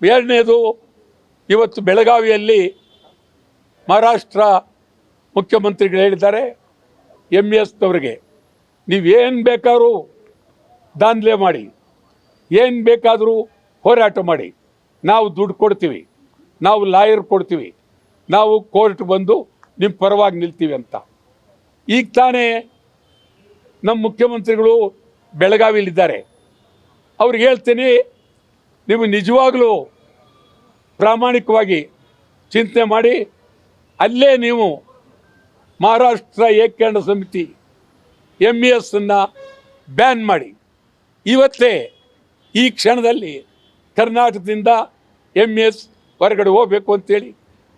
ಎರಡನೇದು, ಇವತ್ತು ಬೆಳಗಾವಿಯಲ್ಲಿ ಮಹಾರಾಷ್ಟ್ರ ಮುಖ್ಯಮಂತ್ರಿಗಳು ಹೇಳಿದ್ದಾರೆ MESನವರಿಗೆ, ನೀವೇನು ಬೇಕಾದ್ರೂ ದಾಂಧಲೆ ಮಾಡಿ, ಏನು ಬೇಕಾದರೂ ಹೋರಾಟ ಮಾಡಿ, ನಾವು ದುಡ್ಡು ಕೊಡ್ತೀವಿ, ನಾವು ಲಾಯರ್ ಕೊಡ್ತೀವಿ, ನಾವು ಕೋರ್ಟ್ ಬಂದು ನಿಮ್ಮ ಪರವಾಗಿ ನಿಲ್ತೀವಿ ಅಂತ. ಈಗ ತಾನೇ ನಮ್ಮ ಮುಖ್ಯಮಂತ್ರಿಗಳು ಬೆಳಗಾವಿಯಲ್ಲಿದ್ದಾರೆ. ಅವ್ರಿಗೆ ಹೇಳ್ತೀನಿ, ನೀವು ನಿಜವಾಗಲೂ ಪ್ರಾಮಾಣಿಕವಾಗಿ ಚಿಂತನೆ ಮಾಡಿ ಅಲ್ಲೇ ನೀವು ಮಹಾರಾಷ್ಟ್ರ ಏಕೀಕರಣ ಸಮಿತಿ MESನ್ನು ಬ್ಯಾನ್ ಮಾಡಿ. ಇವತ್ತೇ ಈ ಕ್ಷಣದಲ್ಲಿ ಕರ್ನಾಟಕದಿಂದ MES ಹೊರಗಡೆ ಹೋಗಬೇಕು ಅಂತೇಳಿ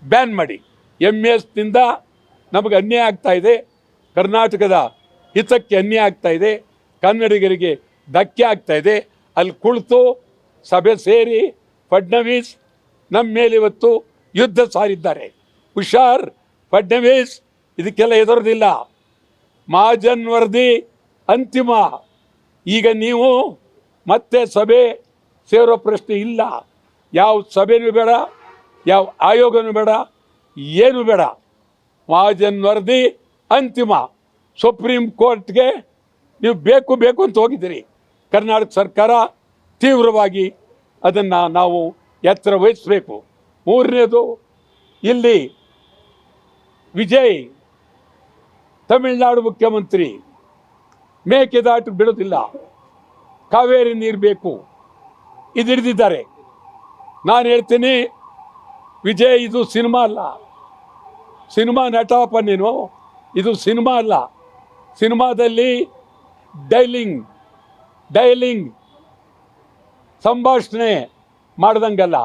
ಬ್ಯಾನ್ ಮಾಡಿ. MESನಿಂದ ನಮಗೆ ಅನ್ಯಾಯ ಆಗ್ತಾಯಿದೆ, ಕರ್ನಾಟಕದ ಹಿತಕ್ಕೆ ಅನ್ಯಾಯ ಆಗ್ತಾಯಿದೆ, ಕನ್ನಡಿಗರಿಗೆ ಧಕ್ಕೆ ಆಗ್ತಾಯಿದೆ. ಅಲ್ಲಿ ಕುಳಿತು ಸಭೆ ಸೇರಿ ಫಡ್ನವೀಸ್ ನಮ್ಮ ಮೇಲೆ ಇವತ್ತು ಯುದ್ಧ ಸಾರಿದ್ದಾರೆ. ಹುಷಾರ್ ಫಡ್ನವೀಸ್, ಇದಕ್ಕೆಲ್ಲ ಎದುರೋದಿಲ್ಲ. ಮಹಾಜನ್ ವರದಿ ಅಂತಿಮ. ಈಗ ನೀವು ಮತ್ತೆ ಸಭೆ ಸೇರೋ ಪ್ರಶ್ನೆ ಇಲ್ಲ. ಯಾವ ಸಭೆನೂ ಬೇಡ, ಯಾವ ಆಯೋಗನೂ ಬೇಡ, ಏನು ಬೇಡ. ಮಹಾಜನ್ ವರದಿ ಅಂತಿಮ. ಸುಪ್ರೀಂ ಕೋರ್ಟ್ಗೆ ನೀವು ಬೇಕು ಬೇಕು ಅಂತ ಹೋಗಿದ್ದೀರಿ. ಕರ್ನಾಟಕ ಸರ್ಕಾರ ತೀವ್ರವಾಗಿ ಅದನ್ನು ನಾವು ಎತ್ತರ ವಹಿಸಬೇಕು. ಮೂರನೇದು, ಇಲ್ಲಿ ವಿಜಯ್ ತಮಿಳುನಾಡು ಮುಖ್ಯಮಂತ್ರಿ ಮೇಕೆದಾಟು ಬಿಡೋದಿಲ್ಲ, ಕಾವೇರಿ ನೀರು ಬೇಕು, ಇದು ಹಿಡಿದಿದ್ದಾರೆ. ನಾನು ಹೇಳ್ತೀನಿ, ವಿಜಯ್ ಇದು ಸಿನಿಮಾ ಅಲ್ಲ, ಸಿನಿಮಾ ನಟಪ್ಪ ನೀನು, ಇದು ಸಿನಿಮಾ ಅಲ್ಲ. ಸಿನಿಮಾದಲ್ಲಿ ಡೈಲಿಂಗ್ ಸಂಭಾಷಣೆ ಮಾಡ್ದಂಗಲ್ಲ,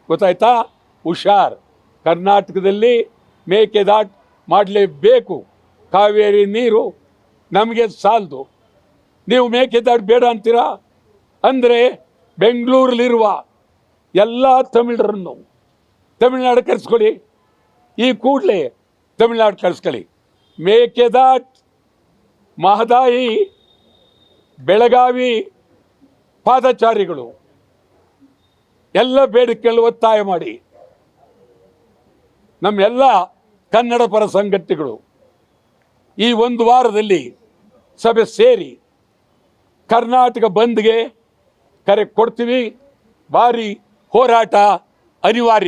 ಗೊತ್ತಾಯ್ತಾ? ಹುಷಾರ್. ಕರ್ನಾಟಕದಲ್ಲಿ ಮೇಕೆದಾಟು ಮಾಡಲೇಬೇಕು. ಕಾವೇರಿ ನೀರು ನಮಗೆ ಸಾಲದು. ನೀವು ಮೇಕೆದಾಟು ಬೇಡ ಅಂತೀರಾ ಅಂದರೆ ಬೆಂಗಳೂರಲ್ಲಿರುವ ಎಲ್ಲ ತಮಿಳರನ್ನು ತಮಿಳ್ನಾಡು ಕರೆಸ್ಕೊಳ್ಳಿ, ಈ ಕೂಡಲೇ ತಮಿಳ್ನಾಡು ಕರೆಸ್ಕೊಳ್ಳಿ. ಮೇಕೆದಾಟು, ಮಹದಾಯಿ, ಬೆಳಗಾವಿ ಪಾದಚಾರಿಗಳು ಎಲ್ಲ ಬೇಡಿಕೆಗಳು ಒತ್ತಾಯ ಮಾಡಿ, ನಮ್ಮೆಲ್ಲ ಕನ್ನಡ ಪರ ಸಂಘಟನೆಗಳು ಈ ಒಂದು ವಾರದಲ್ಲಿ ಸಭೆ ಸೇರಿ ಕರ್ನಾಟಕ ಬಂದ್ಗೆ ಕರೆ ಕೊಡ್ತೀವಿ. ಭಾರಿ ಹೋರಾಟ ಅನಿವಾರ್ಯ.